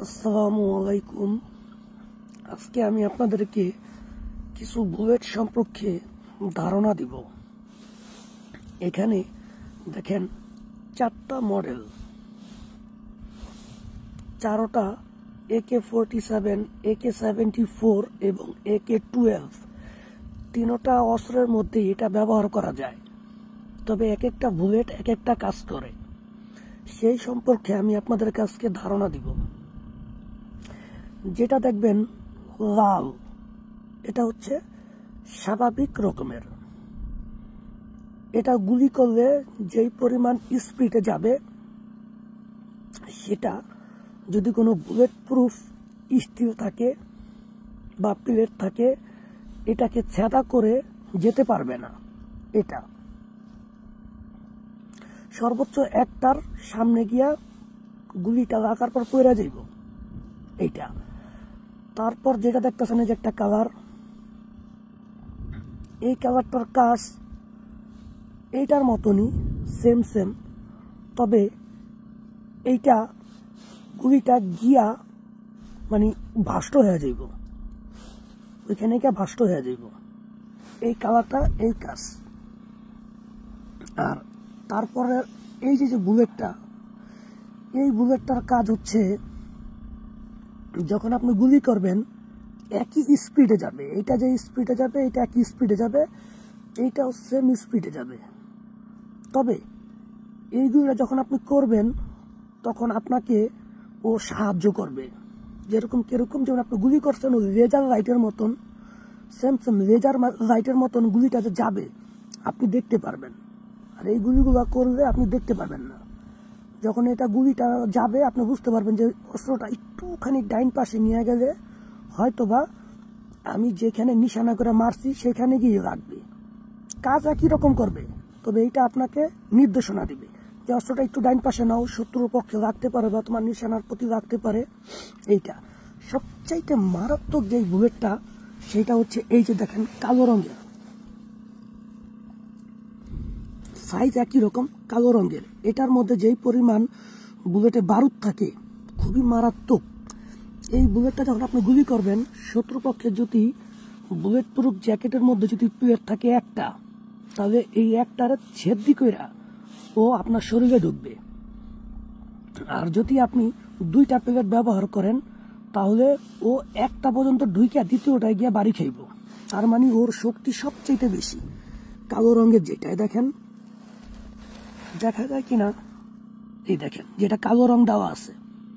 আসসালামু আলাইকুম। আজকে আমি আপনাদেরকে কিছু বুলেট সম্পর্কে ধারণা দিব। এখানে দেখেন 4টা মডেল, 4টা AK-47, AK-74 এবং AK-12। 3টা অস্ত্রের মধ্যে এটা ব্যবহার করা যায়, তবে এক একটা বুলেট এক একটা কাজ করে। সেই সম্পর্কে আমি আপনাদের কাছে ধারণা দিব। যেটা দেখবেন লাল, এটা হচ্ছে স্বাভাবিক রকমের। এটা গুলি করলে যেই পরিমাণ স্পিডে যাবে, সেটা যদি কোনো বুলেট প্রুফ স্টিল থাকে বা প্লেট থাকে, এটাকে ছেদা করে যেতে পারবে না। এটা সর্বোচ্চ একটার সামনে গিয়া গুলিটা লাগার পর পড়ে যাইব এইটা। তারপর যেটা দেখতেছেন যে একটা কালার, এই কালারটার কাজ এইটার মতনই, সেম, তবে এইটা গুলিটা গিয়া মানে ভাষ্ট হয়ে যাইব, ওইখানে গিয়া ভাষ্ট হয়ে যাইব। এই কালারটা এই কাজ। আর তারপরে এই যে বুলেটটা, এই বুলেটটার কাজ হচ্ছে যখন আপনি গুলি করবেন একই স্পিডে যাবে। এইটা যে স্পিডে যাবে, এটা একই স্পিডে যাবে, এইটাও সেম স্পিডে যাবে। তবে এইগুলো যখন আপনি করবেন তখন আপনাকে ও সাহায্য করবে। কিরকম যেমন আপনি গুলি করছেন ও লেজার লাইটের মতন, সেম লেজার লাইটের মতন গুলিটা যে যাবে আপনি দেখতে পারবেন। আর এই গুলিগুলো করলে আপনি দেখতে পারবেন না। যখন এটা গুলিটা যাবে আপনি বুঝতে পারবেন যে অস্ত্রটা একটুখানি ডাইন পাশে নিয়ে গেলে হয়তোবা আমি যেখানে নিশানা করে মারছি সেখানে গিয়ে লাগবে। কাজ একই রকম করবে, তবে এইটা আপনাকে নির্দেশনা দিবে যে অস্ত্রটা একটু ডাইন পাশে নাও, শত্রুর পক্ষে লাগতে পারে বা তোমার নিশানার প্রতি লাগতে পারে। এইটা সবচাইতে মারাত্মক যে বুলেটটা, সেটা হচ্ছে এই যে দেখেন কালো রঙের, সাইজ একই রকম, কালো রঙের। এটার মধ্যে যেই পরিমাণ বুলেটে বারুদ থাকে খুবই মারাত্মক। এই বুলেটটা যখন আপনি গুলি করবেন, শত্রুপক্ষের যদি বুলেট প্রুফ জ্যাকেটের মধ্যে যদি প্লেট থাকে একটা, তাহলে এই একটার ছেদি কইরা ও আপনার শরীরে ঢুকবে। আর যদি আপনি 2টা প্লেট ব্যবহার করেন, তাহলে ও একটা পর্যন্ত ঢুইকা দ্বিতীয়টায় গিয়া বাড়ি খাইব। তার মানে ওর শক্তি সবচেয়ে বেশি। কালো রঙের যেটাই দেখেন, দেখা যায় কিনা, এই দেখেন যেটা কালো রং দেওয়া আছে,